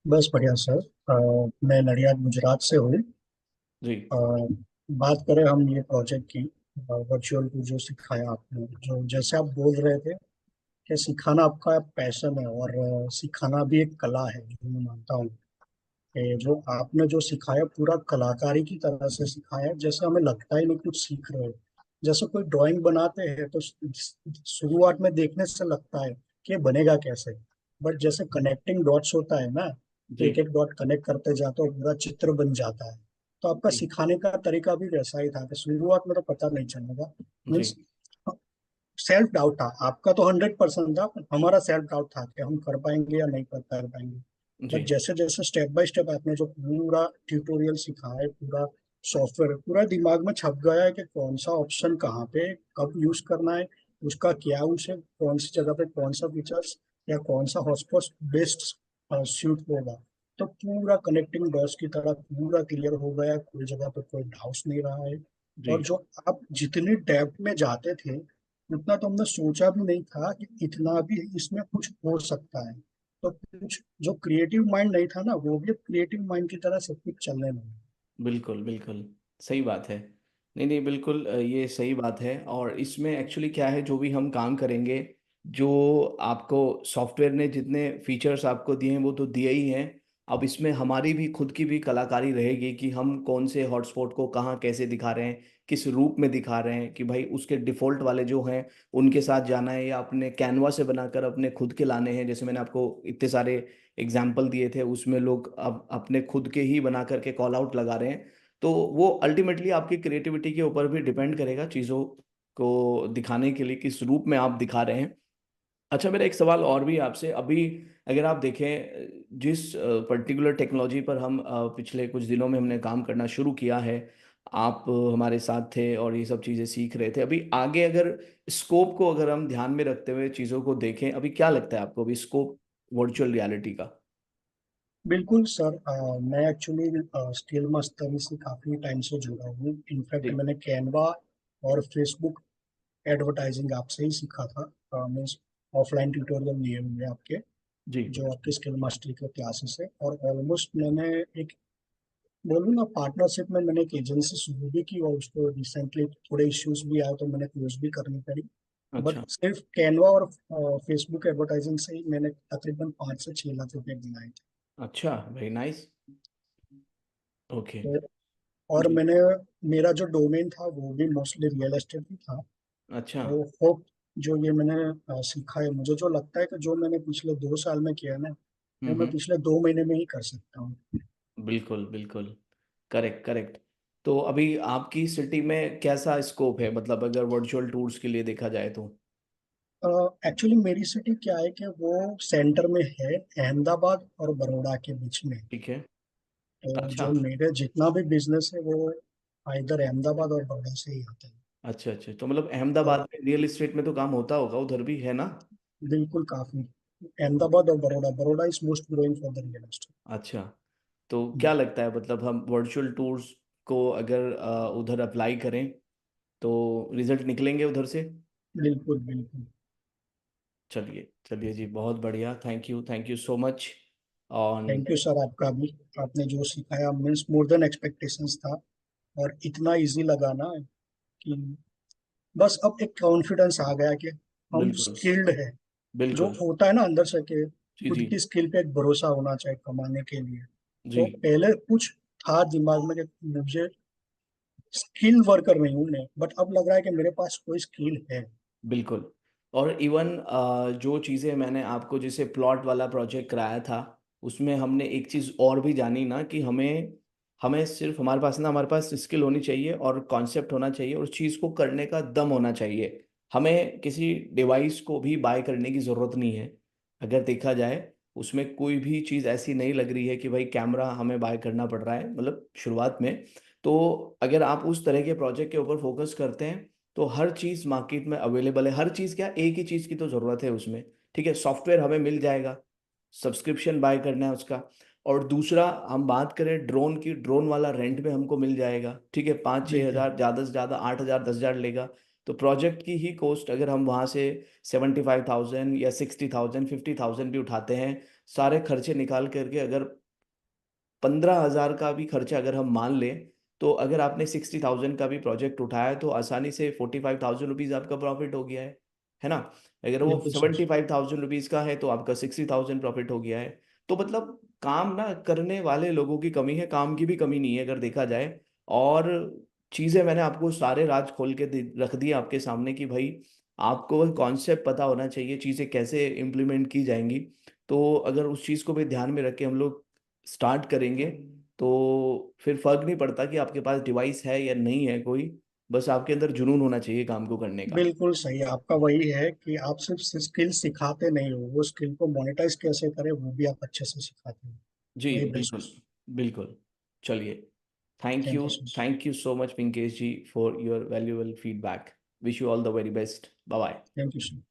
बस बढ़िया सर। मैं नडियाद गुजरात से हूँ। जी। अ, बात करें हम ये प्रोजेक्ट की, वर्चुअल को जो सिखाया आपने, जो जैसे आप बोल रहे थे कि सिखाना आपका पैशन है, और सिखाना भी एक कला है, जो मैं मानता हूँ कि जो आपने जो सिखाया पूरा कलाकारी की तरह से सिखाया, जैसे हमें लगता ही नहीं कुछ सीख रहे हैं। जैसे कोई ड्राइंग बनाते हैं तो शुरुआत में देखने से लगता है कि ये बनेगा कैसे, बट जैसे कनेक्टिंग डॉट्स होता है ना, जी। एक एक डॉट कनेक्ट करते जाते हो पूरा चित्र बन जाता है। तो आपका जी। सिखाने का तरीका भी वैसा ही था कि शुरुआत में तो पता नहीं चलेगा, जी। मीन्स सेल्फ डाउट था। आपका तो 100% था, पर हमारा सेल्फ डाउट था कि हम कर पाएंगे या नहीं कर पाएंगे। जी। बट जैसे जैसे स्टेप बाय स्टेप आपने जो पूरा ट्यूटोरियल सिखाया है, पूरा सॉफ्टवेयर पूरा दिमाग में छप गया है कि कौन सा ऑप्शन कहाँ पे कब यूज करना है, उसका क्या यूज है, कौन सी जगह पे कौन सा फीचर्स या कौन सा हॉटस्पॉट बेस्ट सूट होगा। तो पूरा कनेक्टिंग डॉट्स की तरह पूरा क्लियर हो गया, कोई जगह पे कोई डाउट्स नहीं रहा है। जी। और जो आप जितनी डेप्थ में जाते थे, उतना तो हमने सोचा भी नहीं था कि इतना भी इसमें कुछ हो सकता है। तो कुछ जो क्रिएटिव माइंड नहीं था ना, वो भी क्रिएटिव माइंड की तरह सब कुछ चलने लगा। बिल्कुल बिल्कुल सही बात है। नहीं नहीं, बिल्कुल ये सही बात है। और इसमें एक्चुअली क्या है, जो भी हम काम करेंगे, जो आपको सॉफ्टवेयर ने जितने फीचर्स आपको दिए हैं वो तो दिए ही हैं। अब इसमें हमारी भी खुद की भी कलाकारी रहेगी कि हम कौन से हॉटस्पॉट को कहाँ कैसे दिखा रहे हैं, किस रूप में दिखा रहे हैं, कि भाई उसके डिफ़ॉल्ट वाले जो हैं उनके साथ जाना है या अपने कैनवा से बनाकर अपने खुद के लाने हैं। जैसे मैंने आपको इतने सारे एग्जाम्पल दिए थे, उसमें लोग अब अपने खुद के ही बना करके कॉल आउट लगा रहे हैं। तो वो अल्टीमेटली आपकी क्रिएटिविटी के ऊपर भी डिपेंड करेगा, चीज़ों को दिखाने के लिए किस रूप में आप दिखा रहे हैं। अच्छा, मेरा एक सवाल और भी आपसे। अभी अगर आप देखें, जिस पर्टिकुलर टेक्नोलॉजी पर हम पिछले कुछ दिनों में हमने काम करना शुरू किया है, आप हमारे साथ थे और ये सब चीज़ें सीख रहे थे। अभी आगे अगर स्कोप को अगर हम ध्यान में रखते हुए चीज़ों को देखें, अभी क्या लगता है आपको, अभी स्कोप वर्चुअल रियलिटी का? बिल्कुल सर। मैं एक्चुअली स्किल मास्टरी से काफी टाइम से जुड़ा हूँ। इनफैक्ट जी। मैंने कैनवा और फेसबुक एडवर्टाइजिंग आपसे ही सीखा था, मीन्स ऑफलाइन ट्यूटोरियल लिए हुए आपके, जी। जो आपके स्किल मास्टरी के क्लासेस है। और ऑलमोस्ट मैंने एक बोलूँ ना, पार्टनरशिप में मैंने एक एजेंसी शुरू भी की, और उसको रिसेंटली थोड़े इश्यूज भी आए तो मैंने क्लोज भी करनी पड़ी। बट अच्छा। सिर्फ कैनवा और फेसबुक एडवर्टाइजिंग से ही मैंने तकरीबन 5 से 6 लाख रुपए बनाए अच्छा, वेरी नाइस। ओके। थे। और जी। मैंने मेरा जो डोमेन था वो भी मोस्टली रियल एस्टेट ही था। अच्छा। तो होप जो ये मैंने सीखा है, मुझे जो लगता है कि जो मैंने पिछले 2 साल में किया ना, वो मैं हम्म। पिछले 2 महीने में ही कर सकता हूँ। बिल्कुल बिल्कुल। Correct correct. तो अभी आपकी सिटी में कैसा स्कोप है, मतलब अगर वर्चुअल टूर्स के लिए देखा जाए तो? एक्चुअली मेरी सिटी क्या है कि वो सेंटर में है, अहमदाबाद और बड़ौदा के बीच में। ठीक है। तो अच्छा। जो मेरे जितना भी बिजनेस है वो इधर अहमदाबाद और बड़ौदा से ही आता है। अच्छा अच्छा, तो मतलब तो अहमदाबाद में रियल एस्टेट में तो काम होता होगा, उधर भी है ना? बिल्कुल काफी। अहमदाबाद और Baroda, Baroda is most growing for the real estate. अच्छा। तो क्या लगता है, मतलब हम वर्चुअल टूर्स को अगर उधर अप्लाई करें तो रिजल्ट निकलेंगे उधर से? बिल्कुल बिल्कुल। चलिए चलिए जी, बहुत बढ़िया। Thank you so much. On. Thank you sir, आपका भी। आपने जो सिखाया मीन्स मोर देन एक्सपेक्टेशंस था। और इतना इजी लगा ना कि बस अब एक कॉन्फिडेंस आ गया कि हम बिल्कुल स्किल्ड है। जो बिल्कुल। होता है ना अंदर से कि जी खुद जी। की स्किल पे एक भरोसा होना चाहिए कमाने के लिए। जी। तो पहले कुछ था दिमाग में कि मुझे स्किल वर्कर नहीं हूं मैं, बट अब लग रहा है कि मेरे पास कोई स्किल है। बिल्कुल। और इवन जो चीज़ें मैंने आपको जैसे प्लॉट वाला प्रोजेक्ट कराया था, उसमें हमने एक चीज़ और भी जानी ना, कि हमें हमें सिर्फ हमारे पास स्किल होनी चाहिए और कॉन्सेप्ट होना चाहिए और उस चीज़ को करने का दम होना चाहिए। हमें किसी डिवाइस को भी बाय करने की ज़रूरत नहीं है। अगर देखा जाए, उसमें कोई भी चीज़ ऐसी नहीं लग रही है कि भाई कैमरा हमें बाय करना पड़ रहा है, मतलब शुरुआत में। तो अगर आप उस तरह के प्रोजेक्ट के ऊपर फोकस करते हैं, तो हर चीज़ मार्केट में अवेलेबल है। हर चीज़ क्या, एक ही चीज़ की तो ज़रूरत है उसमें। ठीक है, सॉफ्टवेयर हमें मिल जाएगा, सब्सक्रिप्शन बाय करना है उसका। और दूसरा, हम बात करें ड्रोन की, ड्रोन वाला रेंट में हमको मिल जाएगा। ठीक है, 5-6 हज़ार, ज़्यादा से ज़्यादा 8 हज़ार 10 हज़ार लेगा। तो प्रोजेक्ट की ही कॉस्ट अगर हम वहाँ से 75,000 या 60,000 50,000 भी उठाते हैं, सारे खर्चे निकाल करके अगर 15,000 का भी खर्चा अगर हम मान लें, तो अगर आपने 60,000 का भी प्रोजेक्ट उठाया तो आसानी से 45,000 रुपीज़ आपका प्रॉफिट हो गया है ना? अगर वो बिल्कुल सही। 75,000 रुपीज़ का है तो आपका 60,000 प्रॉफिट हो गया है। तो मतलब काम ना करने वाले लोगों की कमी है, काम की भी कमी नहीं है अगर देखा जाए। और चीज़ें मैंने आपको सारे राज खोल के रख दिए आपके सामने कि भाई आपको कॉन्सेप्ट पता होना चाहिए, चीज़ें कैसे इम्प्लीमेंट की जाएंगी। तो अगर उस चीज़ को भी ध्यान में रख के हम लोग स्टार्ट करेंगे, तो फिर फ़र्क नहीं पड़ता कि आपके पास डिवाइस है या नहीं है कोई, बस आपके अंदर जुनून होना चाहिए काम को करने का। बिल्कुल सही। आपका वही है कि आप सिर्फ स्किल सिखाते नहीं हो, वो स्किल को मोनेटाइज कैसे करें वो भी आप अच्छे से सिखाते हो। जी, वही बिल्कुल, बेसिक्स। बिल्कुल। चलिए, thank you so much. Thank you so much Pinkesh ji for your valuable feedback. Wish you all the very best. Bye bye. Thank you so much.